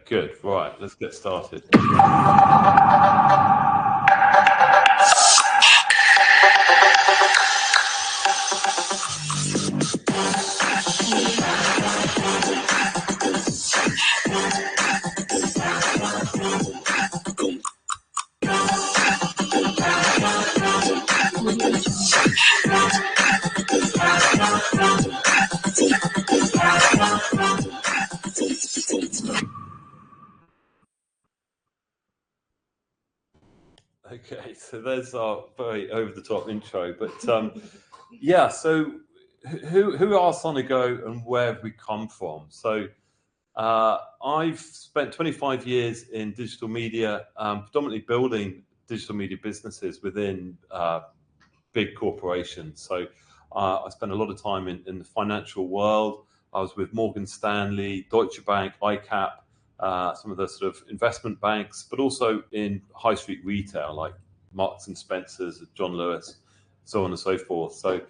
Good. Right, let's get started. Okay, so there's our very over-the-top intro, but yeah. So who are Sonigo and where have we come from? So I've spent 25 years in digital media, predominantly building digital media businesses within big corporations. So I spent a lot of time in the financial world. I was with Morgan Stanley, Deutsche Bank, ICAP, some of the sort of investment banks, but also in high street retail like Marks and Spencer's, John Lewis, so on and so forth. So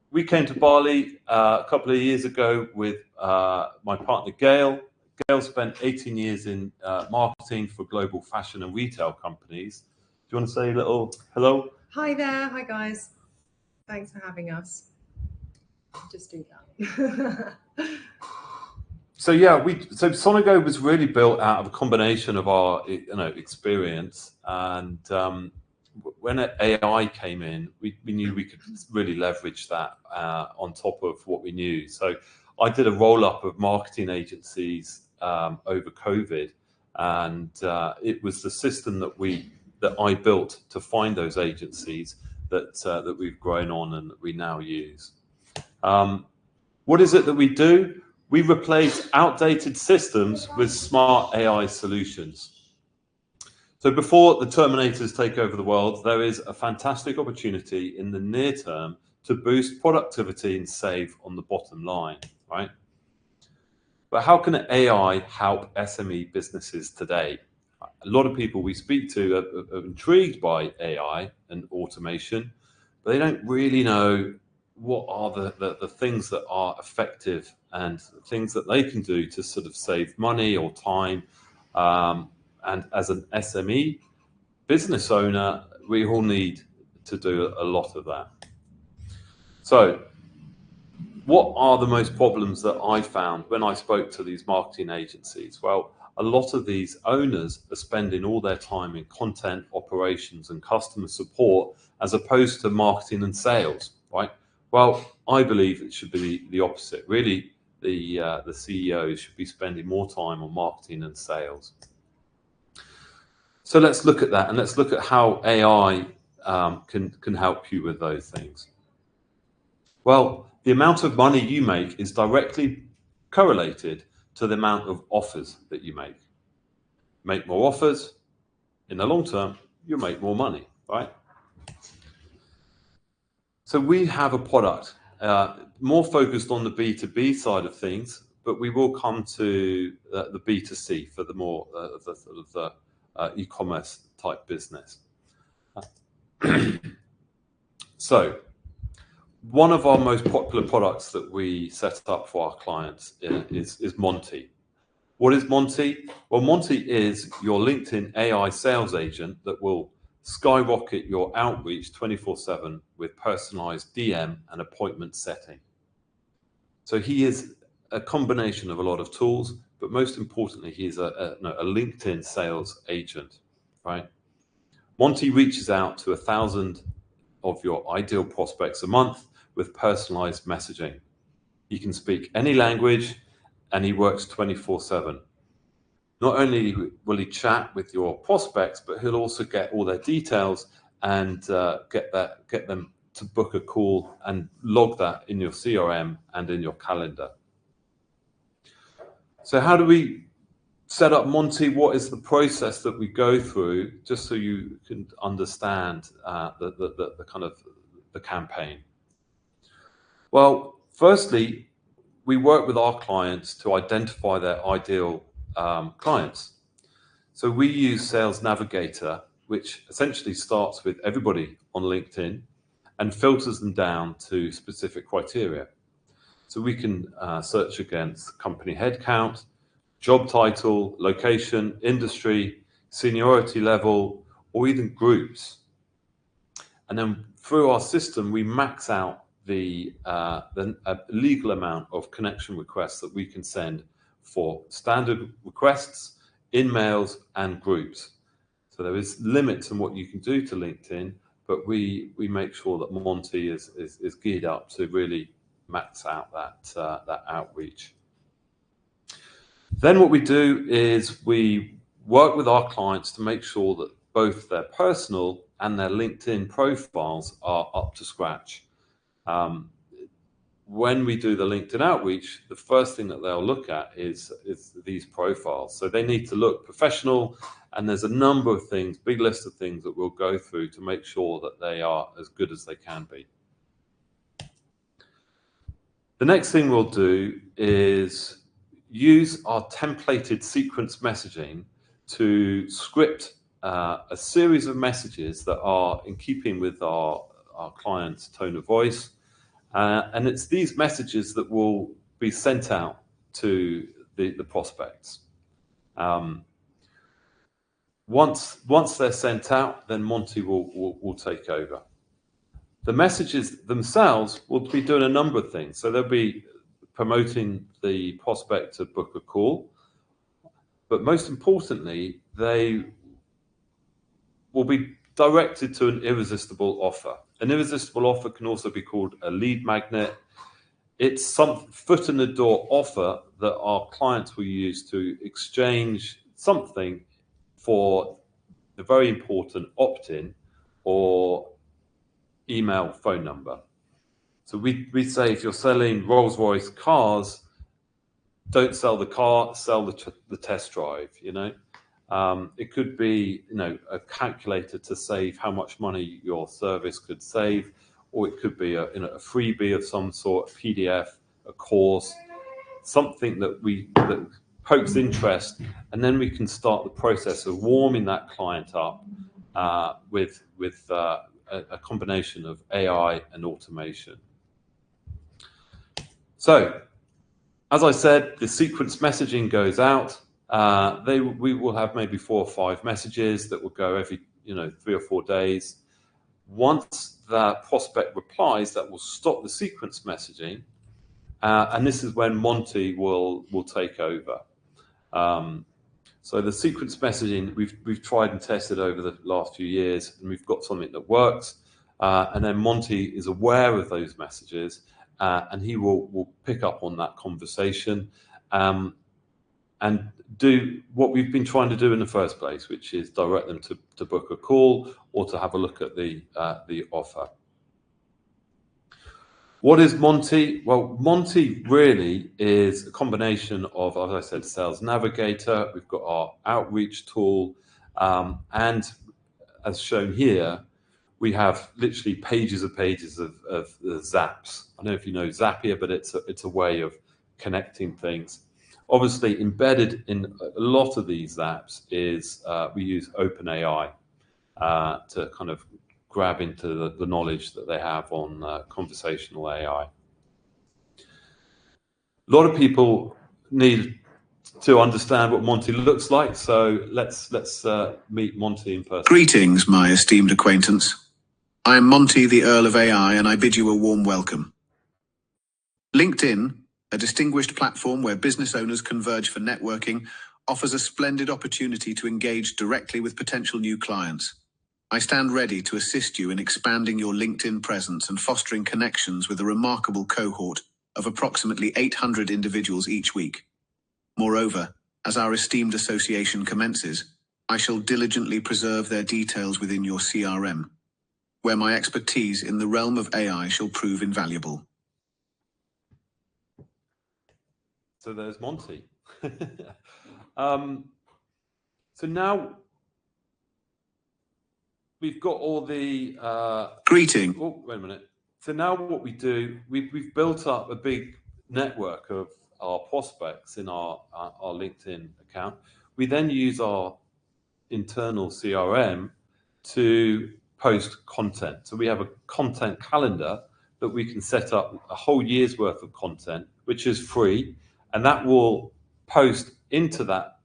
we came to Bali a couple of years ago with my partner Gail. Gail spent 18 years in marketing for global fashion and retail companies. Do you want to say a little hello? Hi there. Hi guys. Thanks for having us. Just do that. So yeah, so Sonigo was really built out of a combination of our experience, and when AI came in, we knew we could really leverage that on top of what we knew. So I did a roll up of marketing agencies over COVID, and it was the system that I built to find those agencies that we've grown on and that we now use. What is it that we do? We replace outdated systems with smart AI solutions. So before the Terminators take over the world, there is a fantastic opportunity in the near term to boost productivity and save on the bottom line, right? But how can AI help SME businesses today? A lot of people we speak to are intrigued by AI and automation, but they don't really know what are the things that are effective and things that they can do to sort of save money or time. And as an SME business owner, we all need to do a lot of that. So what are the most problems that I found when I spoke to these marketing agencies? Well, a lot of these owners are spending all their time in content, operations, and customer support as opposed to marketing and sales, right? Well, I believe it should be the opposite. Really, the CEOs should be spending more time on marketing and sales. So let's look at that, and let's look at how AI can help you with those things. Well, the amount of money you make is directly correlated to the amount of offers that you make. Make more offers, in the long term, you'll make more money, right? So we have a product more focused on the B2B side of things, but we will come to the B2C for the more the e-commerce type business. So one of our most popular products that we set up for our clients is Monty. What is Monty? Well, Monty is your LinkedIn AI sales agent that will skyrocket your outreach 24/7 with personalized DM and appointment setting. So he is a combination of a lot of tools, but most importantly, he is a LinkedIn sales agent, right? Monty reaches out to 1,000 of your ideal prospects a month with personalized messaging. He can speak any language and he works 24/7. Not only will he chat with your prospects, but he'll also get all their details and get them to book a call and log that in your CRM and in your calendar. So how do we set up Monty? What is the process that we go through, just so you can understand the kind of the campaign? Well, firstly, we work with our clients to identify their ideal clients. So we use Sales Navigator, which essentially starts with everybody on LinkedIn and filters them down to specific criteria. So we can search against company headcount, job title, location, industry, seniority level, or even groups. And then through our system, we max out the legal amount of connection requests that we can send for standard requests, in-mails, and groups. So there is limits on what you can do to LinkedIn, but we make sure that Monty is geared up to really max out that outreach. Then what we do is we work with our clients to make sure that both their personal and their LinkedIn profiles are up to scratch. When we do the LinkedIn outreach, the first thing that they'll look at is these profiles. So they need to look professional, and there's a number of things, big list of things that we'll go through to make sure that they are as good as they can be. The next thing we'll do is use our templated sequence messaging to script a series of messages that are in keeping with our client's tone of voice. And it's these messages that will be sent out to the prospects. Once they're sent out, then Monty will take over. The messages themselves will be doing a number of things. So they'll be promoting the prospect to book a call, but most importantly, they will be directed to an irresistible offer. An irresistible offer can also be called a lead magnet. It's some foot in the door offer that our clients will use to exchange something for the very important opt-in or email phone number. So we say if you're selling Rolls-Royce cars, don't sell the car, sell the test drive, you know. It could be, you know, a calculator to save how much money your service could save, or it could be a freebie of some sort, a PDF, a course, something that pokes interest, and then we can start the process of warming that client up with a combination of AI and automation. So, as I said, the sequence messaging goes out. We will have maybe 4 or 5 messages that will go every 3 or 4 days. Once the prospect replies, that will stop the sequence messaging, and this is when Monty will take over. So the sequence messaging we've tried and tested over the last few years, and we've got something that works. And then Monty is aware of those messages, and he will pick up on that conversation and do what we've been trying to do in the first place, which is direct them to book a call or to have a look at the offer. What is Monty? Well, Monty really is a combination of, as I said, Sales Navigator. We've got our outreach tool, and as shown here, we have literally pages of Zaps. I don't know if you know Zapier, but it's a way of connecting things. Obviously, embedded in a lot of these Zaps is we use OpenAI to kind of grab into the knowledge that they have on conversational AI. A lot of people need to understand what Monty looks like, so let's meet Monty in person. Greetings, my esteemed acquaintance. I am Monty, the Earl of AI, and I bid you a warm welcome. LinkedIn, a distinguished platform where business owners converge for networking, offers a splendid opportunity to engage directly with potential new clients. I stand ready to assist you in expanding your LinkedIn presence and fostering connections with a remarkable cohort of approximately 800 individuals each week. Moreover, as our esteemed association commences, I shall diligently preserve their details within your CRM, where my expertise in the realm of AI shall prove invaluable. So there's Monty. So now we've got all the Greeting. Oh, wait a minute. So now what we do, we've built up a big network of our prospects in our LinkedIn account. We then use our internal CRM to post content. So we have a content calendar that we can set up a whole year's worth of content, which is free, and that will post into that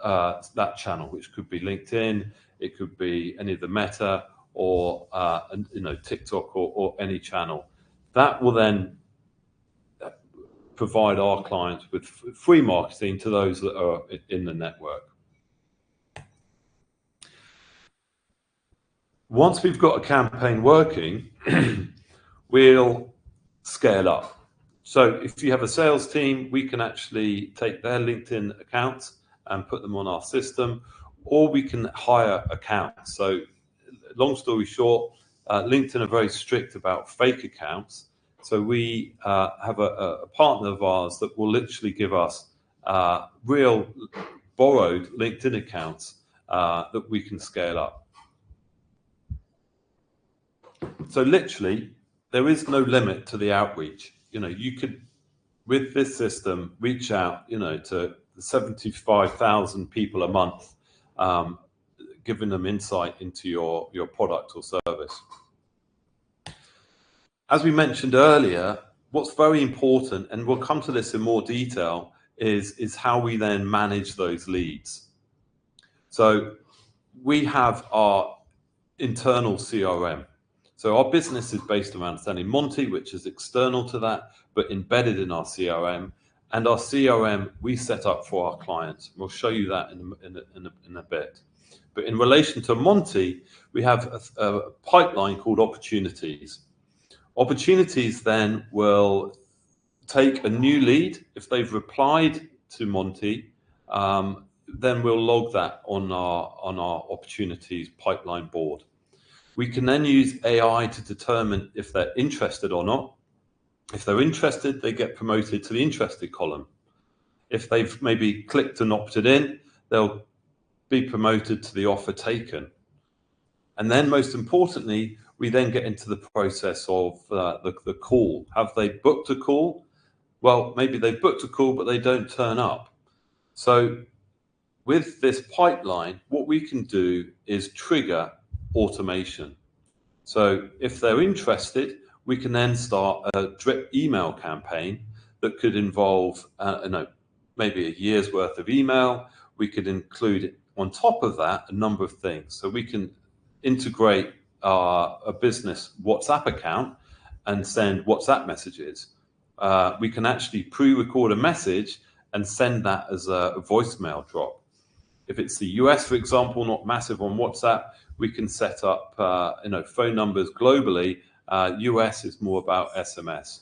that channel, which could be LinkedIn, it could be any of the Meta, or TikTok, or any channel. That will then provide our clients with free marketing to those that are in the network. Once we've got a campaign working, we'll scale up. So if you have a sales team, we can actually take their LinkedIn accounts and put them on our system, or we can hire accounts. So long story short, LinkedIn are very strict about fake accounts. So we have a partner of ours that will literally give us real borrowed LinkedIn accounts that we can scale up. So literally, there is no limit to the outreach. You could, with this system, reach out, to 75,000 people a month, giving them insight into your product or service. As we mentioned earlier, what's very important, and we'll come to this in more detail, is how we then manage those leads. So we have our internal CRM. So our business is based around selling Monty, which is external to that, but embedded in our CRM. And our CRM we set up for our clients. We'll show you that in a bit. But in relation to Monty, we have a pipeline called opportunities. Opportunities then will take a new lead. If they've replied to Monty, then we'll log that on our opportunities pipeline board. We can then use AI to determine if they're interested or not. If they're interested, they get promoted to the interested column. If they've maybe clicked and opted in, they'll be promoted to the offer taken. And then most importantly, we then get into the process of the call. Have they booked a call? Well, maybe they've booked a call, but they don't turn up. So with this pipeline, what we can do is trigger automation. So if they're interested, we can then start a drip email campaign that could involve maybe a year's worth of email. We could include on top of that a number of things. So we can integrate a business WhatsApp account and send WhatsApp messages. We can actually pre-record a message and send that as a voicemail drop. If it's the US, for example, not massive on WhatsApp, we can set up phone numbers globally. US is more about SMS.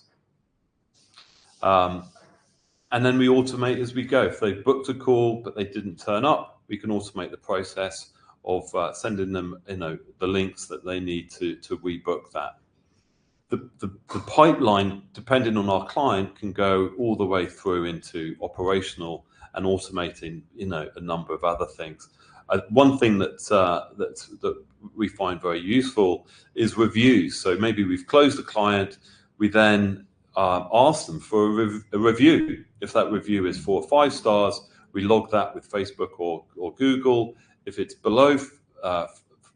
And then we automate as we go. If they've booked a call but they didn't turn up, we can automate the process of sending them the links that they need to rebook that. The pipeline, depending on our client, can go all the way through into operational and automating a number of other things. One thing that we find very useful is reviews. So maybe we've closed a client, we then ask them for a review. If that review is 4 or 5 stars, we log that with Facebook or Google. If it's below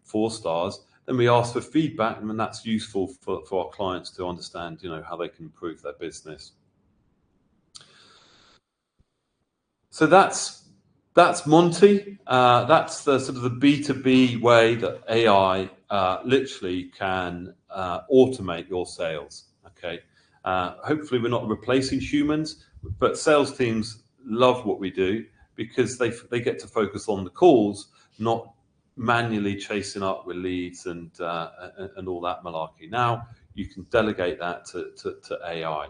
4 stars, then we ask for feedback, and that's useful for our clients to understand how they can improve their business. So that's Monty. That's the sort of the B2B way that AI literally can automate your sales. Okay. Hopefully we're not replacing humans, but sales teams love what we do because they get to focus on the calls, not manually chasing up with leads and all that malarkey. Now you can delegate that to AI.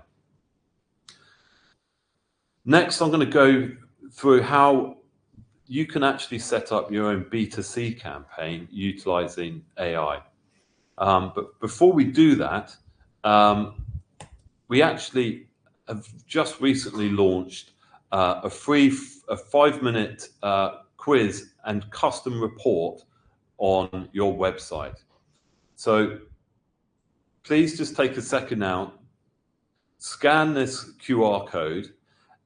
Next, I'm going to go through how you can actually set up your own B2C campaign utilizing AI. But before we do that, we actually have just recently launched a free 5-minute quiz and custom report on your website. So please just take a second now, scan this QR code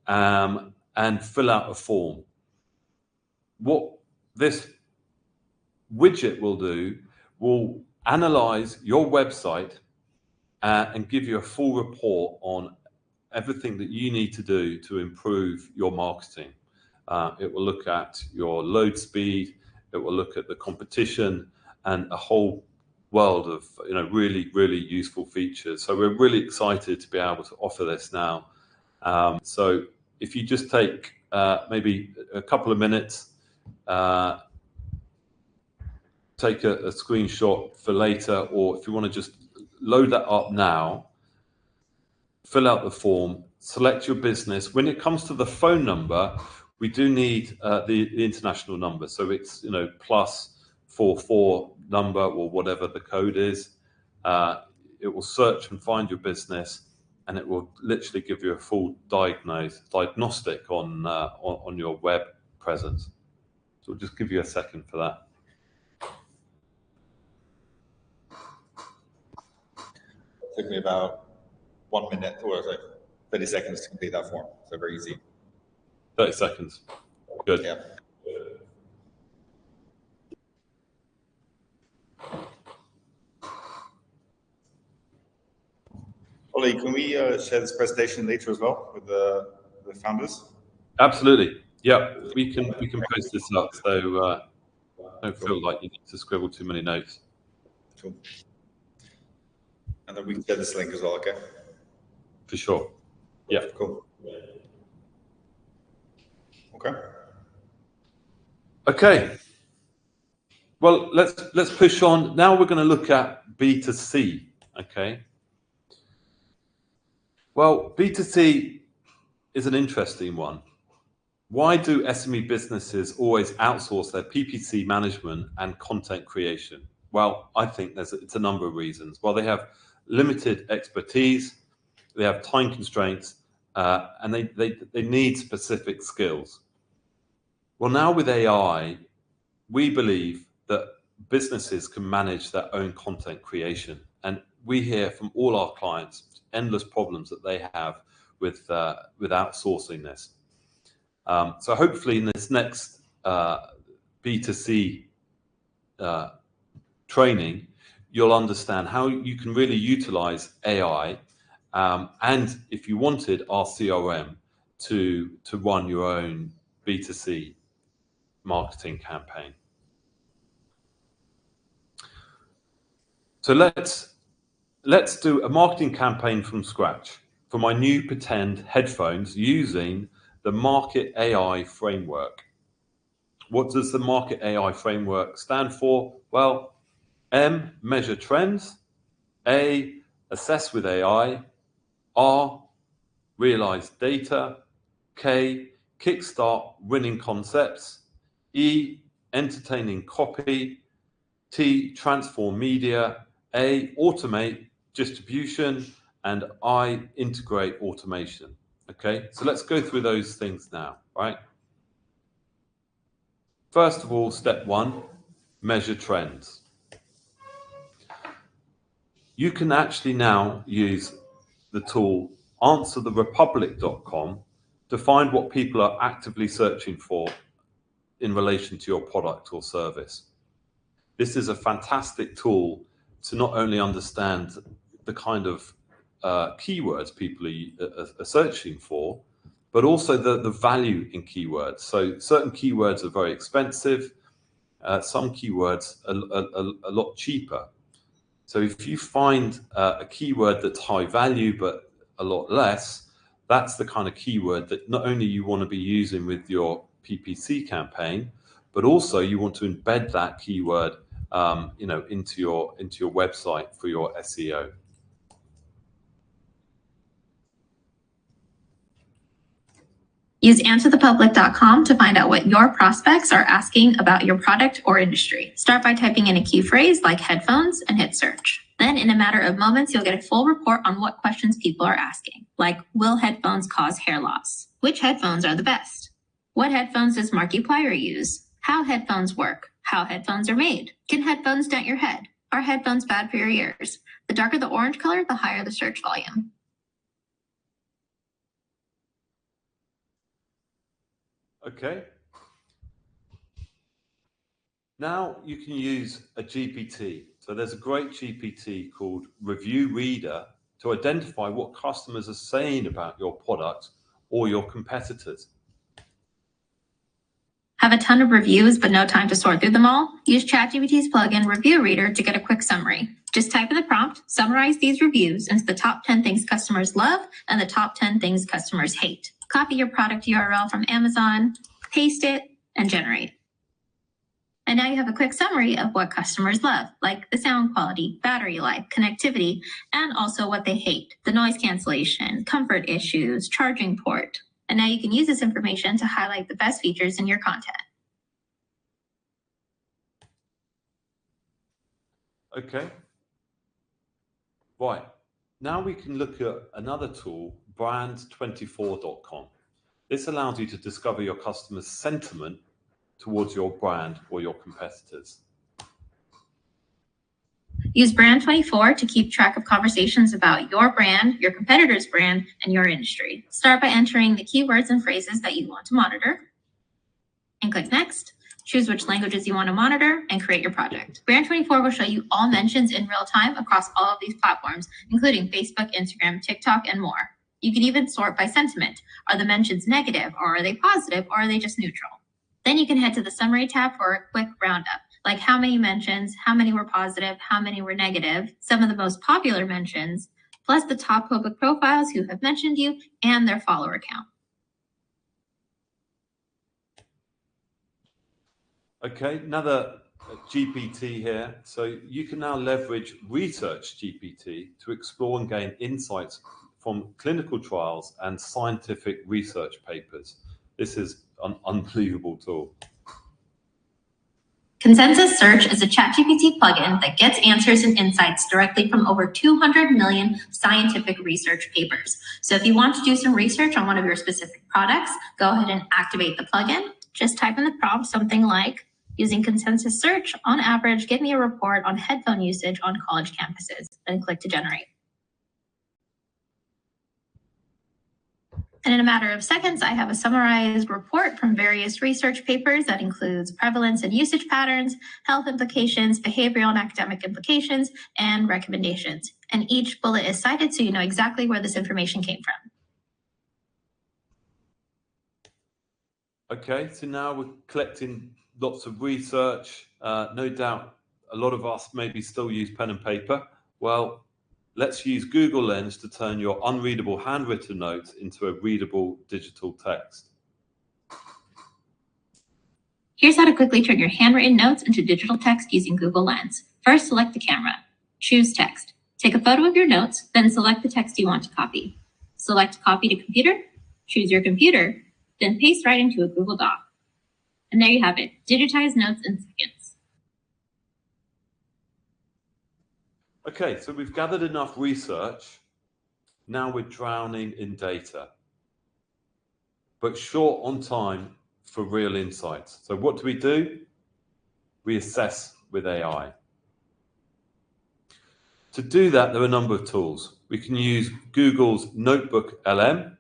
and fill out a form. What this widget will do will analyze your website and give you a full report on everything that you need to do to improve your marketing. It will look at your load speed, it will look at the competition, and a whole world of really, really useful features. So we're really excited to be able to offer this now. So if you just take maybe a couple of minutes, take a screenshot for later, or if you want to just load that up now, fill out the form, select your business. When it comes to the phone number, we do need the international number. So it's +44 number or whatever the code is. It will search and find your business, and it will literally give you a full diagnostic on your web presence. So we'll just give you a second for that. It took me about 1 minute or 30 seconds to complete that form. So very easy. 30 seconds. Good. Yeah. Ollie, can we share this presentation later as well with the founders? Absolutely. Yeah, we can post this up, so don't feel like you need to scribble too many notes. Cool. And then we can share this link as well, okay? For sure. Yeah. Cool. Okay. Okay. Well, let's push on. Now we're going to look at B2C. Okay. Well, B2C is an interesting one. Why do SME businesses always outsource their PPC management and content creation? Well, I think it's a number of reasons. Well, they have limited expertise, they have time constraints, and they need specific skills. Well, now with AI, we believe that businesses can manage their own content creation. And we hear from all our clients endless problems that they have with outsourcing this. So hopefully in this next B2C training, you'll understand how you can really utilize AI and, if you wanted, our CRM to run your own B2C marketing campaign. So let's do a marketing campaign from scratch for my new pretend headphones using the Market AI framework. What does the Market AI framework stand for? Well, M, measure trends. A, assess with AI. R, realize data. K, kickstart winning concepts. E, entertaining copy. T, transform media. A, automate distribution. And I, integrate automation. Okay, so let's go through those things now, right? First of all, step one, measure trends. You can actually now use the tool answertherepublic.com to find what people are actively searching for in relation to your product or service. This is a fantastic tool to not only understand the kind of keywords people are searching for, but also the value in keywords. So certain keywords are very expensive, some keywords are a lot cheaper. So if you find a keyword that's high value but a lot less, that's the kind of keyword that not only you want to be using with your PPC campaign, but also you want to embed that keyword into your website for your SEO. Use answerthepublic.com to find out what your prospects are asking about your product or industry. Start by typing in a key phrase like headphones and hit search. Then in a matter of moments, you'll get a full report on what questions people are asking, like, will headphones cause hair loss? Which headphones are the best? What headphones does Markiplier use? How headphones work? How headphones are made? Can headphones dent your head? Are headphones bad for your ears? The darker the orange color, the higher the search volume. Okay. Now you can use a GPT. So there's a great GPT called Review Reader to identify what customers are saying about your product or your competitors. Have a ton of reviews but no time to sort through them all? Use ChatGPT's plugin Review Reader to get a quick summary. Just type in the prompt, summarize these reviews into the top 10 things customers love and the top 10 things customers hate. Copy your product URL from Amazon, paste it, and generate. And now you have a quick summary of what customers love, like the sound quality, battery life, connectivity, and also what they hate, the noise cancellation, comfort issues, charging port. And now you can use this information to highlight the best features in your content. Okay. Right. Now we can look at another tool, brand24.com. This allows you to discover your customers' sentiment towards your brand or your competitors. Use Brand24 to keep track of conversations about your brand, your competitor's brand, and your industry. Start by entering the keywords and phrases that you want to monitor, and click Next. Choose which languages you want to monitor and create your project. Brand24 will show you all mentions in real time across all of these platforms, including Facebook, Instagram, TikTok, and more. You can even sort by sentiment. Are the mentions negative, or are they positive, or are they just neutral? Then you can head to the Summary tab for a quick roundup, like how many mentions, how many were positive, how many were negative, some of the most popular mentions, plus the top public profiles who have mentioned you and their follower count. Okay, another GPT here. So you can now leverage Research GPT to explore and gain insights from clinical trials and scientific research papers. This is an unbelievable tool. Consensus Search is a ChatGPT plugin that gets answers and insights directly from over 200 million scientific research papers. So if you want to do some research on one of your specific products, go ahead and activate the plugin. Just type in the prompt something like, using Consensus Search, on average, give me a report on headphone usage on college campuses, then click to generate. And in a matter of seconds, I have a summarized report from various research papers that includes prevalence and usage patterns, health implications, behavioral and academic implications, and recommendations. And each bullet is cited so you know exactly where this information came from. Okay, so now we're collecting lots of research. No doubt a lot of us maybe still use pen and paper. Well, let's use Google Lens to turn your unreadable handwritten notes into a readable digital text. Here's how to quickly turn your handwritten notes into digital text using Google Lens. First, select the camera. Choose text. Take a photo of your notes, then select the text you want to copy. Select Copy to Computer. Choose your computer, then paste right into a Google Doc. And there you have it, digitized notes in seconds. Okay, so we've gathered enough research. Now we're drowning in data, but short on time for real insights. So what do? We assess with AI. To do that, there are a number of tools. We can use Google's Notebook LM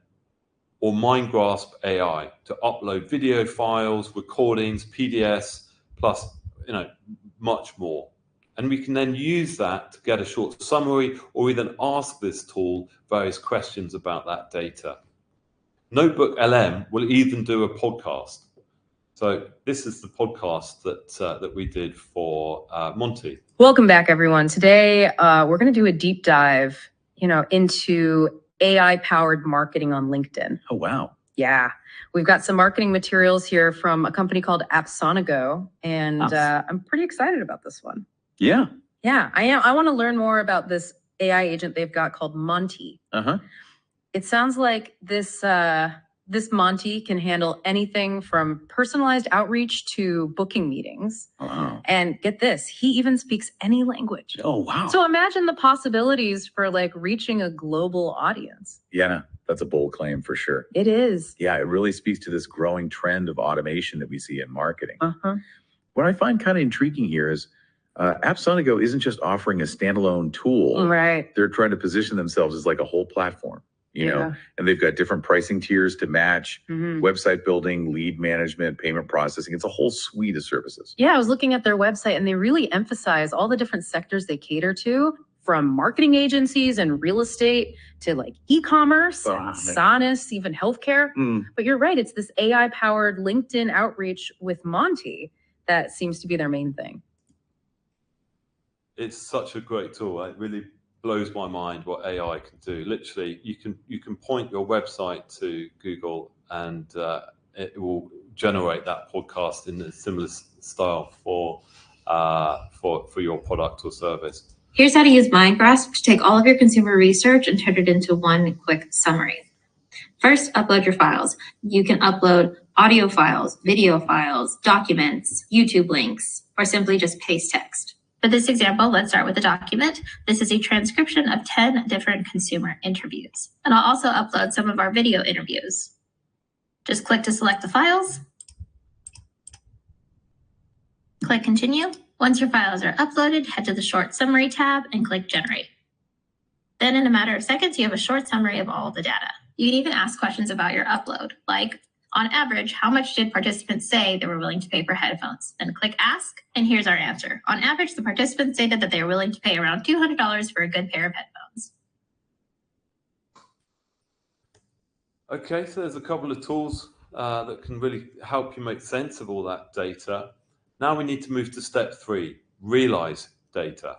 or MindGrasp AI to upload video files, recordings, PDFs, plus much more. And we can then use that to get a short summary or even ask this tool various questions about that data. Notebook LM will even do a podcast. So this is the podcast that we did for Monty. Welcome back, everyone. Today, we're going to do a deep dive, into AI-powered marketing on LinkedIn. Oh, wow. Yeah. We've got some marketing materials here from a company called Sonigo, and I'm pretty excited about this one. Yeah. Yeah, I am. I want to learn more about this AI agent they've got called Monty. Uh-huh. It sounds like this Monty can handle anything from personalized outreach to booking meetings. Wow. And get this, he even speaks any language. Oh, wow. So imagine the possibilities for reaching a global audience. Yeah, that's a bold claim for sure. It is. Yeah, it really speaks to this growing trend of automation that we see in marketing. Uh-huh. What I find kind of intriguing here is Sonigo isn't just offering a standalone tool. Right. They're trying to position themselves as like a whole platform, you know, and they've got different pricing tiers to match website building, lead management, payment processing. It's a whole suite of services. Yeah, I was looking at their website and they really emphasize all the different sectors they cater to from marketing agencies and real estate to like e-commerce, and Sonis, even healthcare. But you're right, it's this AI-powered LinkedIn outreach with Monty that seems to be their main thing. It's such a great tool. It really blows my mind what AI can do. Literally, you can point your website to Google and it will generate that podcast in a similar style for your product or service. Here's how to use MindGrasp to take all of your consumer research and turn it into one quick summary. First, upload your files. You can upload audio files, video files, documents, YouTube links, or simply just paste text. For this example, let's start with a document. This is a transcription of 10 different consumer interviews. And I'll also upload some of our video interviews. Just click to select the files. Click continue. Once your files are uploaded, head to the short summary tab and click generate. Then in a matter of seconds, you have a short summary of all of the data. You can even ask questions about your upload, like, on average, how much did participants say they were willing to pay for headphones? Then click ask, and here's our answer. On average, the participants stated that they were willing to pay around $200 for a good pair of headphones. Okay, so there's a couple of tools that can really help you make sense of all that data. Now we need to move to step 3, realize data.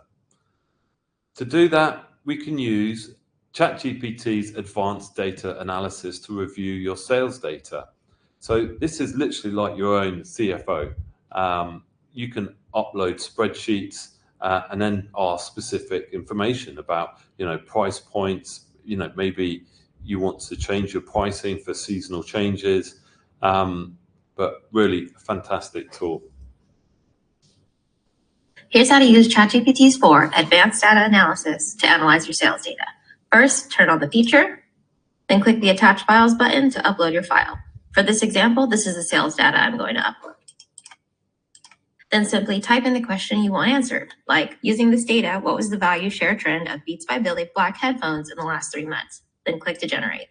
To do that, we can use ChatGPT's advanced data analysis to review your sales data. So this is literally like your own CFO. You can upload spreadsheets and then ask specific information about, price points. Maybe you want to change your pricing for seasonal changes. But really a fantastic tool. Here's how to use ChatGPT's 4 advanced data analysis to analyze your sales data. First, turn on the feature, then click the Attach Files button to upload your file. For this example, this is the sales data I'm going to upload. Then simply type in the question you want answered, like, using this data, what was the value share trend of Beats by Billy black headphones in the last 3 months? Then click to generate.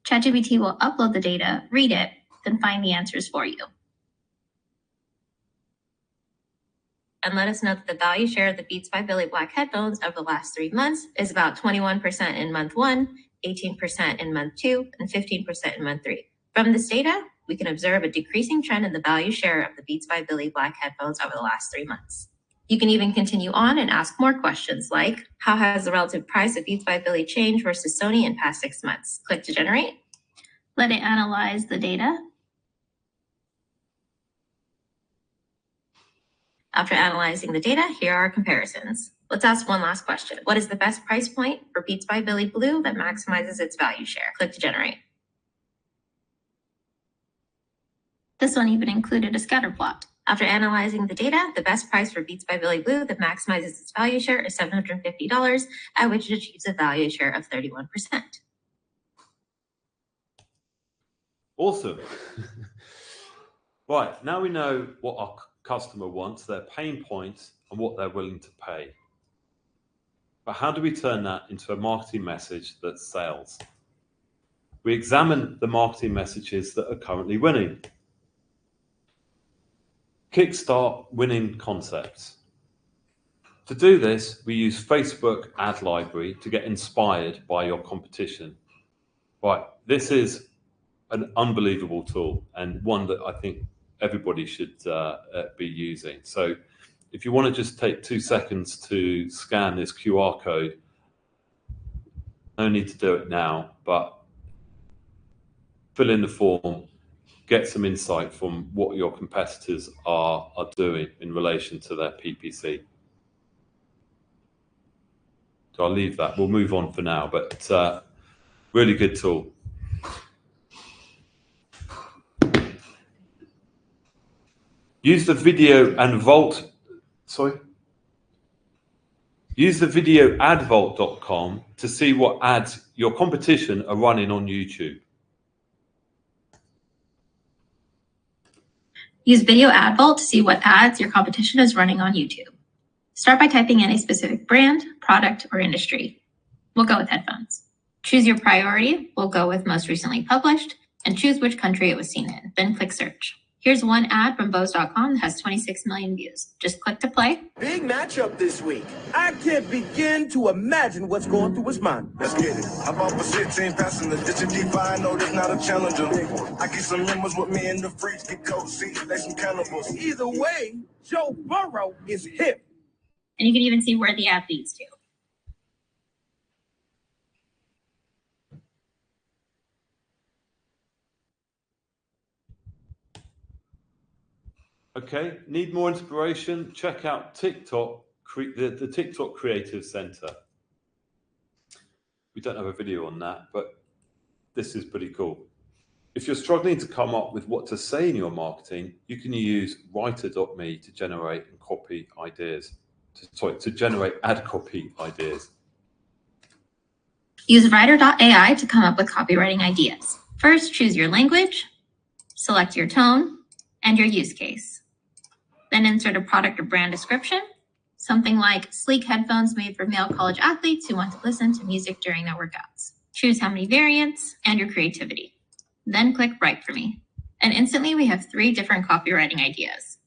ChatGPT will upload the data, read it, then find the answers for you. And let us know that the value share of the Beats by Billy black headphones over the last 3 months is about 21% in month 1, 18% in month 2, and 15% in month 3. From this data, we can observe a decreasing trend in the value share of the Beats by Billy black headphones over the last 3 months. You can even continue on and ask more questions like, how has the relative price of Beats by Billy changed versus Sony in past 6 months? Click to generate. Let it analyze the data. After analyzing the data, here are our comparisons. Let's ask one last question. What is the best price point for Beats by Billy Blue that maximizes its value share? Click to generate. This one even included a scatter plot. After analyzing the data, the best price for Beats by Billy Blue that maximizes its value share is $750, at which it achieves a value share of 31%. Awesome. Right, now we know what our customer wants, their pain points, and what they're willing to pay. But how do we turn that into a marketing message that sells? We examine the marketing messages that are currently winning. Kickstart winning concepts. To do this, we use Facebook ad library to get inspired by your competition. Right, this is an unbelievable tool and one that I think everybody should be using. So if you want to just take 2 seconds to scan this QR code, no need to do it now, but fill in the form, get some insight from what your competitors are doing in relation to their PPC. So I'll leave that. We'll move on for now, but really good tool. Use the video and vault, use the video advault.com to see what ads your competition are running on YouTube. Use Video Ad Vault to see what ads your competition is running on YouTube. Start by typing in a specific brand, product, or industry. We'll go with headphones. Choose your priority. We'll go with most recently published, and choose which country it was seen in. Then click search. Here's one ad from Bose.com that has 26 million views. Just click to play. Big matchup this week. I can't begin to imagine what's going through his mind. Let's get it. I'm off for 16 passing the ditch of deep. I know that's not a challenger. I get some members with me in the freaks, get cold seats, they some cannibals. Either way, Joe Burrow is hip. And you can even see where the ad leads to. Okay, need more inspiration? Check out TikTok, the TikTok Creative Center. We don't have a video on that, but this is pretty cool. If you're struggling to come up with what to say in your marketing, you can use writer.me to generate and copy ideas. To generate ad copy ideas. Use writer.ai to come up with copywriting ideas. First, choose your language, select your tone, and your use case. Then insert a product or brand description, something like sleek headphones made for male college athletes who want to listen to music during their workouts. Choose how many variants and your creativity. Then click Write for Me. And instantly we have 3 different copywriting ideas.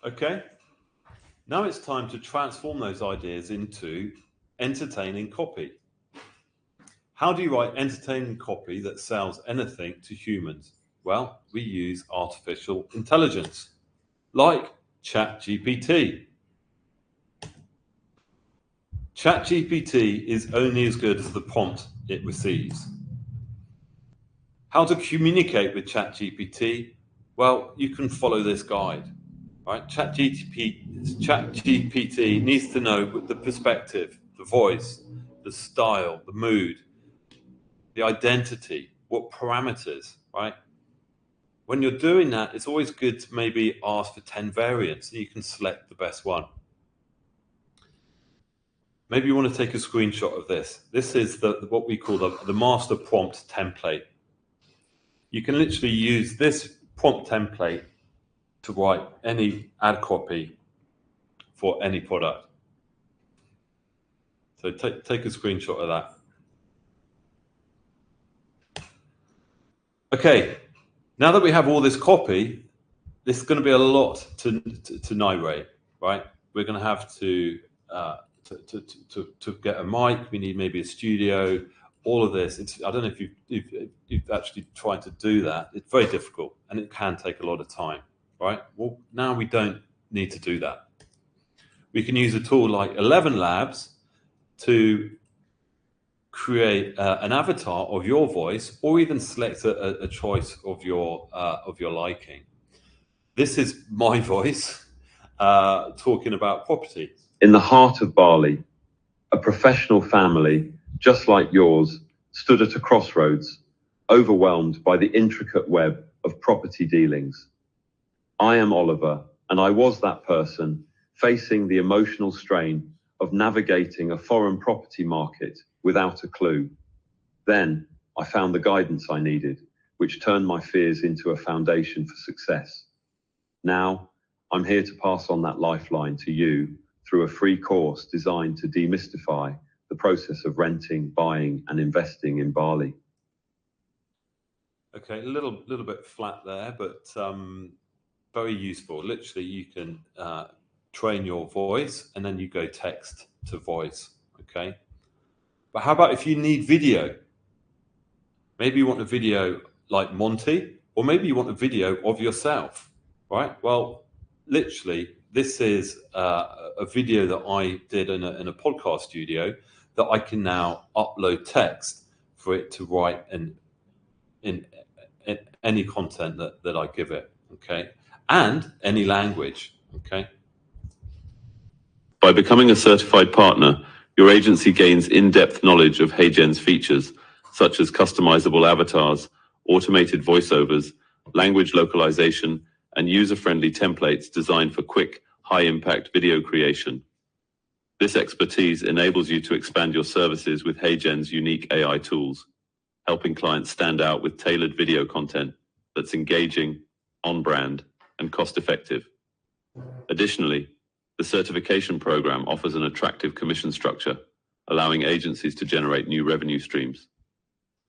Okay, now it's time to transform those ideas into entertaining copy. How do you write entertaining copy that sells anything to humans? Well, we use artificial intelligence, like ChatGPT. ChatGPT is only as good as the prompt it receives. How to communicate with ChatGPT? Well, you can follow this guide. Right? ChatGPT needs to know the perspective, the voice, the style, the mood, the identity, what parameters, right? When you're doing that, it's always good to maybe ask for 10 variants and you can select the best one. Maybe you want to take a screenshot of this. This is what we call the master prompt template. You can literally use this prompt template to write any ad copy for any product. So take a screenshot of that. Okay, now that we have all this copy, this is going to be a lot to narrate, right? We're going to have to get a mic. We need maybe a studio. All of this. I don't know if you've actually tried to do that. It's very difficult and it can take a lot of time, right? Well, now we don't need to do that. We can use a tool like 11 Labs to create an avatar of your voice, or even select a choice of your liking. This is my voice talking about property. In the heart of Bali, a professional family just like yours stood at a crossroads, overwhelmed by the intricate web of property dealings. I am Oliver, and I was that person facing the emotional strain of navigating a foreign property market without a clue. Then I found the guidance I needed, which turned my fears into a foundation for success. Now I'm here to pass on that lifeline to you through a free course designed to demystify the process of renting, buying, and investing in Bali. Okay, a little bit flat there, but very useful. Literally, you can train your voice, and then you go text to voice. Okay, but how about if you need video? Maybe you want a video like Monty, or maybe you want a video of yourself, right? Well, literally, this is a video that I did in a podcast studio that I can now upload text for it to write in any content that I give it, okay? And any language, okay? By becoming a certified partner, your agency gains in-depth knowledge of HeyGen's features, such as customizable avatars, automated voiceovers, language localization, and user-friendly templates designed for quick, high-impact video creation. This expertise enables you to expand your services with HeyGen's unique AI tools, helping clients stand out with tailored video content that's engaging, on-brand, and cost-effective. Additionally, the certification program offers an attractive commission structure, allowing agencies to generate new revenue streams.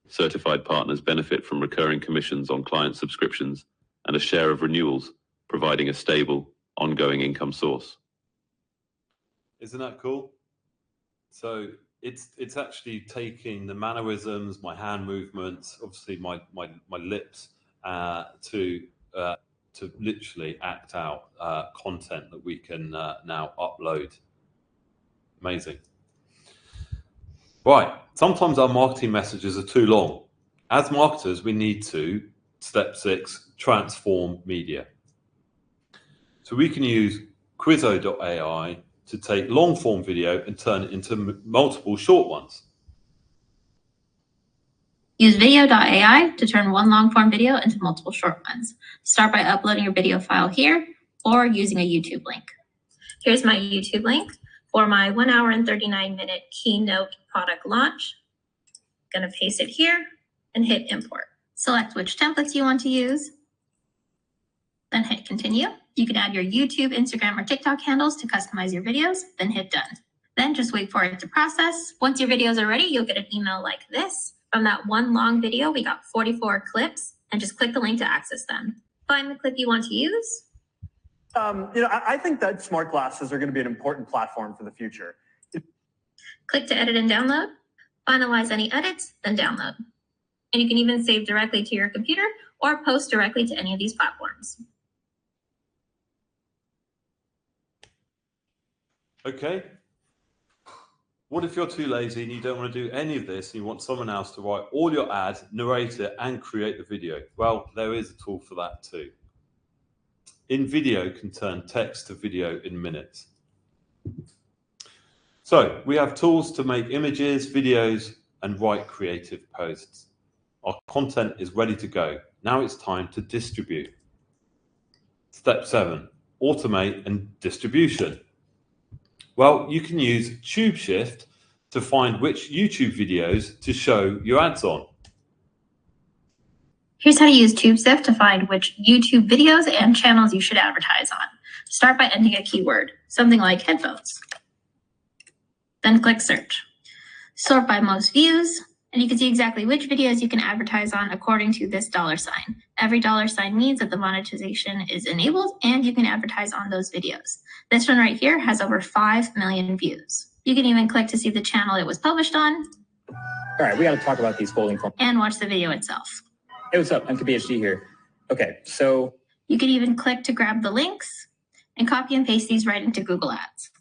Certified partners benefit from recurring commissions on client subscriptions and a share of renewals, providing a stable, ongoing income source. Isn't that cool? So it's actually taking the mannerisms, my hand movements, obviously my lips, to literally act out content that we can now upload. Amazing. Right. Sometimes our marketing messages are too long. As marketers, we need to, step 6, transform media. So we can use Quizzo.ai to take long form video and turn it into multiple short ones. Use video.ai to turn one long form video into multiple short ones. Start by uploading your video file here or using a YouTube link. Here's my YouTube link for my 1 hour and 39-minute keynote product launch. Gonna paste it here and hit import. Select which templates you want to use, then hit continue. You can add your YouTube, Instagram, or TikTok handles to customize your videos, then hit done. Then just wait for it to process. Once your videos are ready, you'll get an email like this. From that one long video, we got 44 clips, and just click the link to access them. Find the clip you want to use. I think that smart glasses are going to be an important platform for the future. Click to edit and download. Finalize any edits, then download. And you can even save directly to your computer or post directly to any of these platforms. Okay. What if you're too lazy and you don't want to do any of this and you want someone else to write all your ads, narrate it, and create the video? Well, there is a tool for that too. InVideo can turn text to video in minutes. So we have tools to make images, videos, and write creative posts. Our content is ready to go. Now it's time to distribute. Step 7, automate and distribution. Well, you can use TubeShift to find which YouTube videos to show your ads on. Here's how to use TubeSift to find which YouTube videos and channels you should advertise on. Start by entering a keyword, something like headphones. Then click search. Sort by most views, and you can see exactly which videos you can advertise on according to this $sign. Every $sign means that the monetization is enabled and you can advertise on those videos. This one right here has over 5 million views. You can even click to see the channel it was published on. All right, we got to talk about these folding forms. And watch the video itself. Hey, what's up? MKBHD here. Okay, so you can even click to grab the links and copy and paste these right into Google Ads.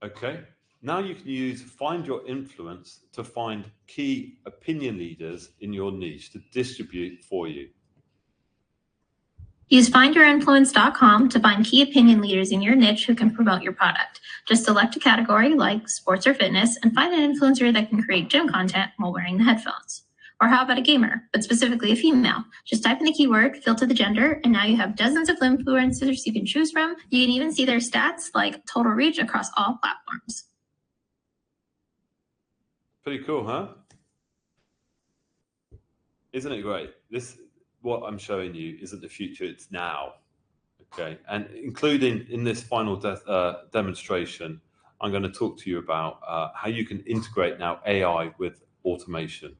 Okay, now you can use Find Your Influence to find key opinion leaders in your niche to distribute for you. Use findyourinfluence.com to find key opinion leaders in your niche who can promote your product. Just select a category like sports or fitness and find an influencer that can create gym content while wearing the headphones. Or how about a gamer, but specifically a female? Just type in the keyword, filter the gender, and now you have dozens of influencers you can choose from. You can even see their stats like total reach across all platforms. Pretty cool, huh? Isn't it great? What I'm showing you isn't the future, it's now. Okay, and including in this final demonstration, I'm going to talk to you about how you can integrate now AI with automation.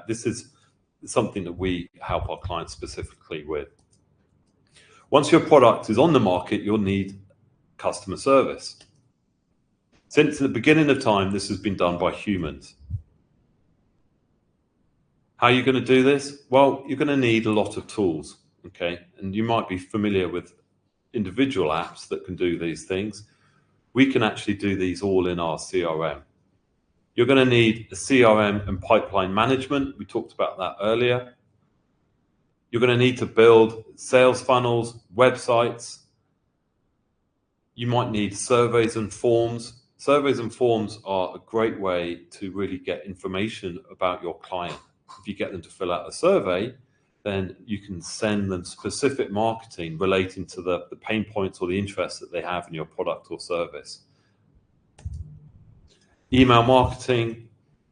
This is something that we help our clients specifically with. Once your product is on the market, you'll need customer service. Since the beginning of time, this has been done by humans. How are you going to do this? Well, you're going to need a lot of tools, okay? And you might be familiar with individual apps that can do these things. We can actually do these all in our CRM. You're going to need a CRM and pipeline management. We talked about that earlier. You're going to need to build sales funnels, websites. You might need surveys and forms. Surveys and forms are a great way to really get information about your client. If you get them to fill out a survey, then you can send them specific marketing relating to the pain points or the interests that they have in your product or service. Email marketing,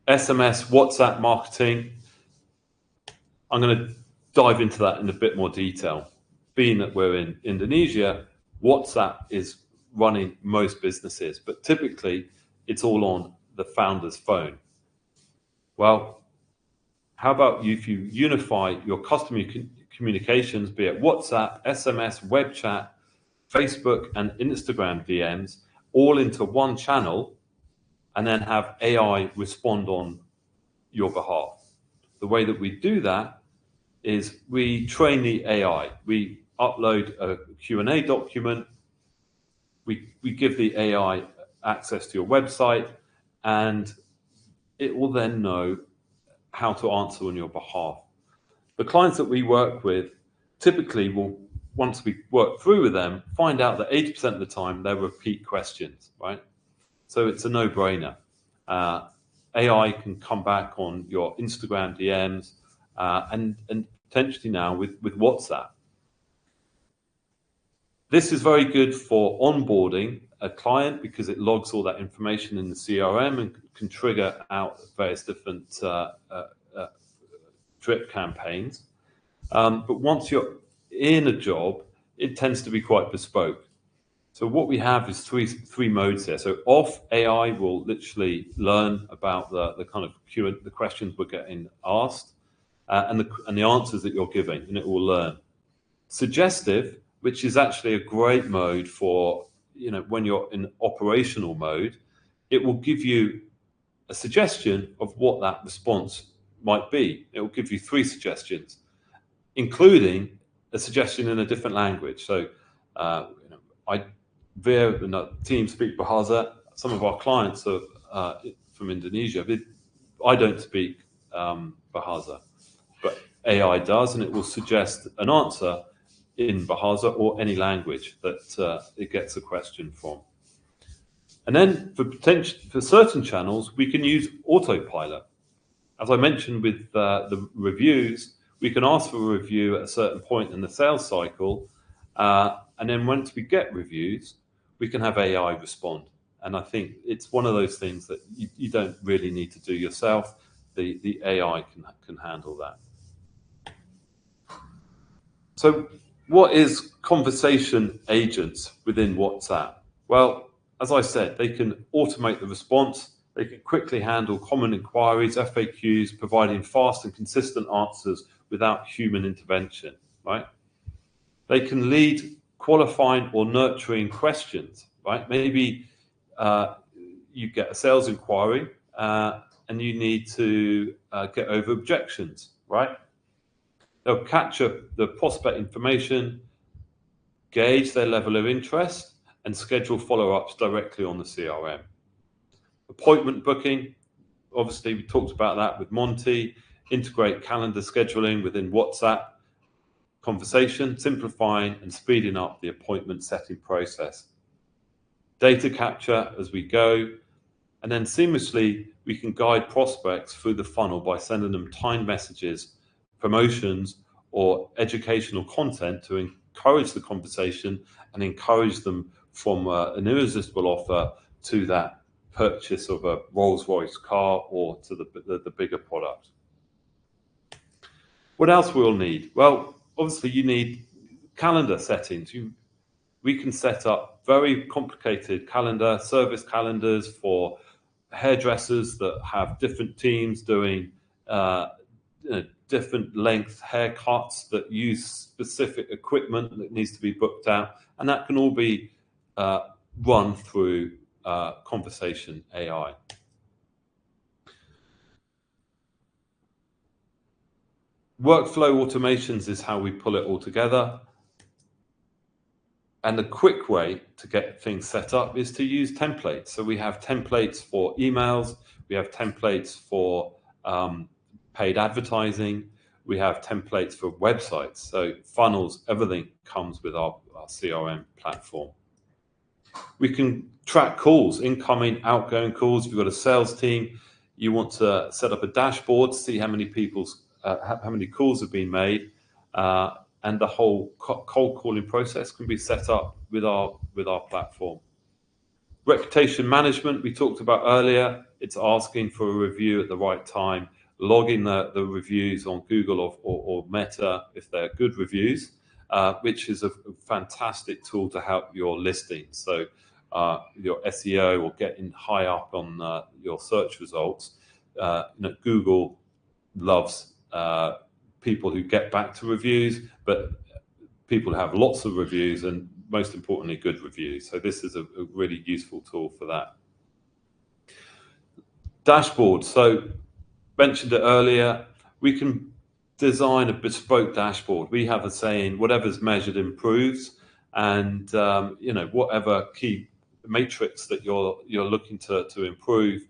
SMS, WhatsApp marketing. I'm going to dive into that in a bit more detail. Being that we're in Indonesia, WhatsApp is running most businesses, but typically it's all on the founder's phone. Well, how about if you unify your customer communications, be it WhatsApp, SMS, web chat, Facebook, and Instagram DMs, all into one channel, and then have AI respond on your behalf. The way that we do that is we train the AI. We upload a Q&A document. We give the AI access to your website, and it will then know how to answer on your behalf. The clients that we work with typically will, once we work through with them, find out that 80% of the time they're repeat questions, right? So it's a no-brainer. AI can come back on your Instagram DMs and potentially now with WhatsApp. This is very good for onboarding a client because it logs all that information in the CRM and can trigger out various different drip campaigns. But once you're in a job, it tends to be quite bespoke. So what we have is three modes here. So off, AI will literally learn about the kind of the questions we're getting asked and the answers that you're giving, and it will learn. Suggestive, which is actually a great mode for, when you're in operational mode, it will give you a suggestion of what that response might be. It will give you 3 suggestions, including a suggestion in a different language. So, Veer and the team speak Bahasa. Some of our clients are from Indonesia. I don't speak Bahasa, but AI does, and it will suggest an answer in Bahasa or any language that it gets a question from. And then for certain channels, we can use Autopilot. As I mentioned with the reviews, we can ask for a review at a certain point in the sales cycle, and then once we get reviews, we can have AI respond. And I think it's one of those things that you don't really need to do yourself. The AI can handle that. So what is conversation agents within WhatsApp? Well, as I said, they can automate the response. They can quickly handle common inquiries, FAQs, providing fast and consistent answers without human intervention, right? They can lead qualifying or nurturing questions, right? Maybe you get a sales inquiry and you need to get over objections, right? They'll capture the prospect information, gauge their level of interest, and schedule follow-ups directly on the CRM. Appointment booking, obviously we talked about that with Monty. Integrate calendar scheduling within WhatsApp conversation, simplifying and speeding up the appointment setting process. Data capture as we go, and then seamlessly we can guide prospects through the funnel by sending them timed messages, promotions, or educational content to encourage the conversation and encourage them from an irresistible offer to that purchase of a Rolls-Royce car or to the bigger product. What else we'll need? Well, obviously you need calendar settings. We can set up very complicated service calendars for hairdressers that have different teams doing different length haircuts that use specific equipment that needs to be booked out, and that can all be run through conversation AI. Workflow automations is how we pull it all together. And the quick way to get things set up is to use templates. So we have templates for emails, we have templates for paid advertising, we have templates for websites. So funnels, everything comes with our CRM platform. We can track calls, incoming, outgoing calls. If you've got a sales team, you want to set up a dashboard, see how many calls have been made, and the whole cold calling process can be set up with our platform. Reputation management, we talked about earlier. It's asking for a review at the right time, logging the reviews on Google or Meta if they're good reviews, which is a fantastic tool to help your listing. So your SEO or getting high up on your search results. Google loves people who get back to reviews, but people who have lots of reviews and most importantly, good reviews. So this is a really useful tool for that. Dashboard. So mentioned it earlier, we can design a bespoke dashboard. We have a saying, whatever's measured improves, and whatever key matrix that you're looking to improve,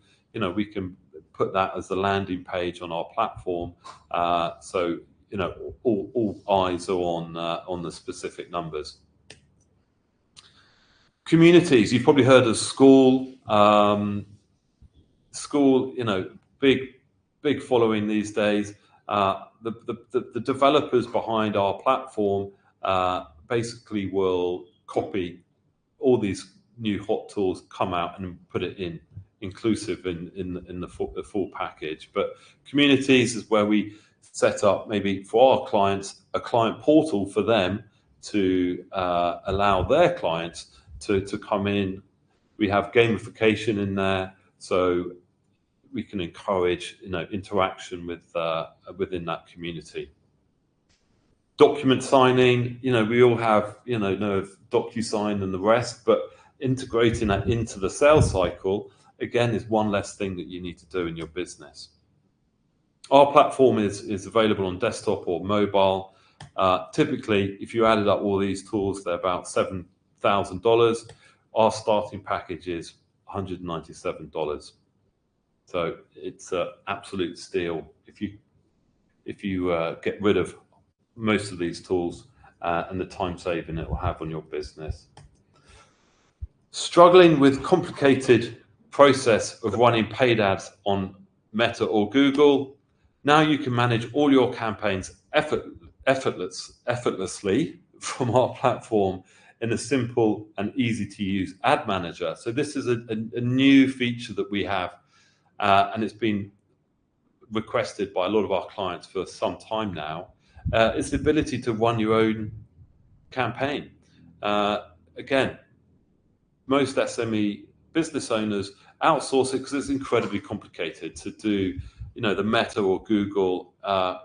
we can put that as the landing page on our platform. So all eyes are on the specific numbers. Communities. You've probably heard of School. School, big following these days. The developers behind our platform basically will copy all these new hot tools, come out and put it in, inclusive in the full package. But communities is where we set up, maybe for our clients, a client portal for them to allow their clients to come in. We have gamification in there, so we can encourage interaction within that community. Document signing, we all have know of DocuSign and the rest, but integrating that into the sales cycle again is one less thing that you need to do in your business. Our platform is available on desktop or mobile. Typically, if you added up all these tools, they're about $7,000. Our starting package is $197. So it's an absolute steal if you get rid of most of these tools and the time saving it will have on your business. Struggling with complicated process of running paid ads on Meta or Google? Now you can manage all your campaigns effortlessly from our platform in a simple and easy to use ad manager. So this is a new feature that we have, and it's been requested by a lot of our clients for some time now. It's the ability to run your own campaign. Again, most SME business owners outsource it because it's incredibly complicated to do. The Meta or Google,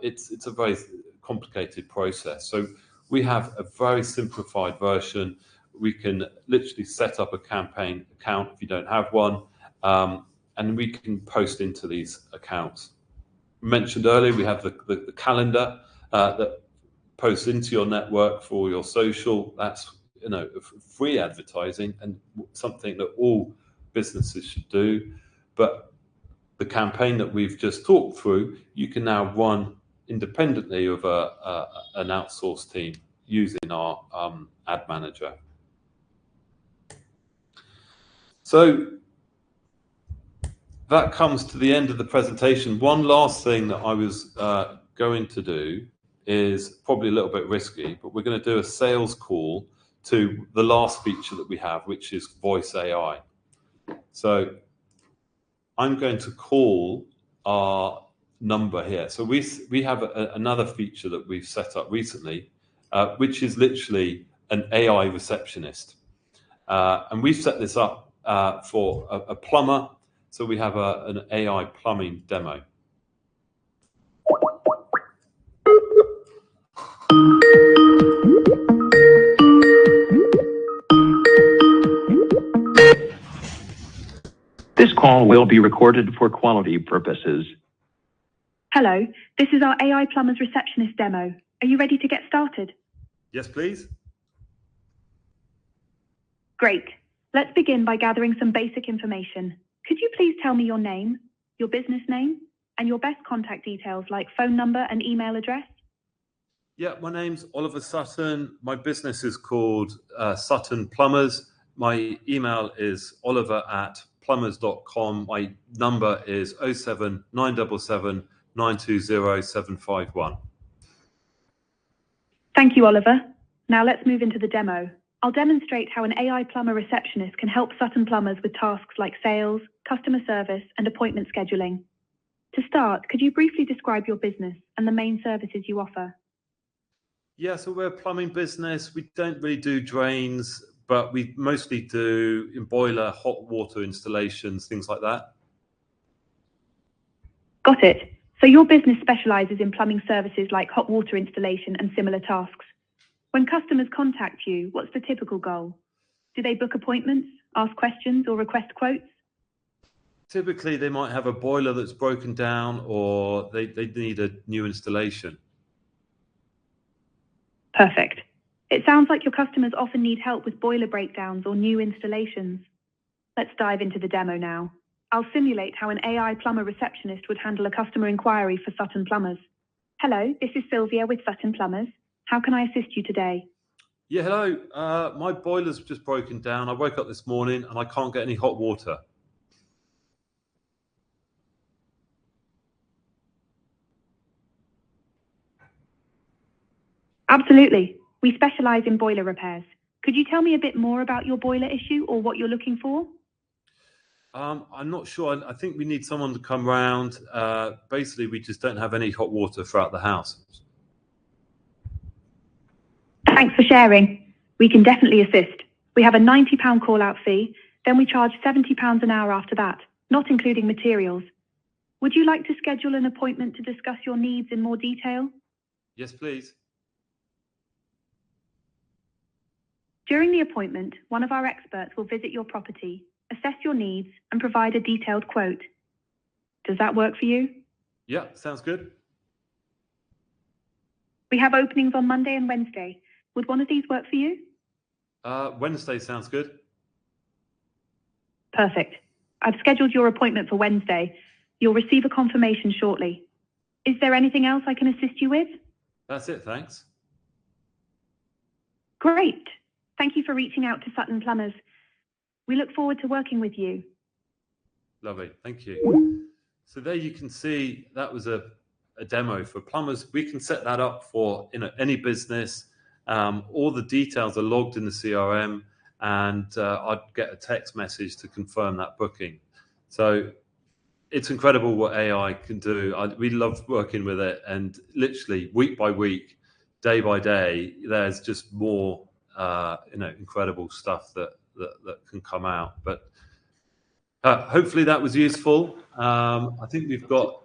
it's a very complicated process. So we have a very simplified version. We can literally set up a campaign account if you don't have one, and we can post into these accounts. Mentioned earlier, we have the calendar that posts into your network for your social. That's free advertising and something that all businesses should do. But the campaign that we've just talked through, you can now run independently of an outsourced team using our ad manager. So that comes to the end of the presentation. One last thing that I was going to do is probably a little bit risky, but we're going to do a sales call to the last feature that we have, which is voice AI. So I'm going to call our number here. So we have another feature that we've set up recently, which is literally an AI receptionist. And we've set this up for a plumber. So we have an AI plumbing demo. This call will be recorded for quality purposes. Hello, this is our AI Plumbers Receptionist demo. Are you ready to get started? Yes, please. Great. Let's begin by gathering some basic information. Could you please tell me your name, your business name, and your best contact details like phone number and email address? Yeah, my name's Oliver Sutton. My business is called Sutton Plumbers. My email is oliver@plumbers.com. My number is 07 977 920 751. Thank you, Oliver. Now let's move into the demo. I'll demonstrate how an AI plumber receptionist can help Sutton Plumbers with tasks like sales, customer service, and appointment scheduling. To start, could you briefly describe your business and the main services you offer? Yeah, so we're a plumbing business. We don't really do drains, but we mostly do in boiler, hot water installations, things like that. Got it. So your business specializes in plumbing services like hot water installation and similar tasks. When customers contact you, what's the typical goal? Do they book appointments, ask questions, or request quotes? Typically, they might have a boiler that's broken down, or they need a new installation. Perfect. It sounds like your customers often need help with boiler breakdowns or new installations. Let's dive into the demo now. I'll simulate how an AI plumber receptionist would handle a customer inquiry for Sutton Plumbers. Hello, this is Sylvia with Sutton Plumbers. How can I assist you today? Yeah, hello. My boiler's just broken down. I woke up this morning and I can't get any hot water. Absolutely. We specialize in boiler repairs. Could you tell me a bit more about your boiler issue or what you're looking for? I'm not sure. I think we need someone to come round. Basically, we just don't have any hot water throughout the house. Thanks for sharing. We can definitely assist. We have a £90 call-out fee, then we charge £70 an hour after that, not including materials. Would you like to schedule an appointment to discuss your needs in more detail? Yes, please. During the appointment, one of our experts will visit your property, assess your needs, and provide a detailed quote. Does that work for you? Yeah, sounds good. We have openings on Monday and Wednesday. Would one of these work for you? Wednesday sounds good. Perfect. I've scheduled your appointment for Wednesday. You'll receive a confirmation shortly. Is there anything else I can assist you with? That's it, thanks. Great. Thank you for reaching out to Sutton Plumbers. We look forward to working with you. Lovely, thank you. So there you can see that was a demo for plumbers. We can set that up for any business. All the details are logged in the CRM, and I'd get a text message to confirm that booking. So it's incredible what AI can do. We love working with it, and literally week by week, day by day, there's just more incredible stuff that can come out. But hopefully that was useful. I think we've got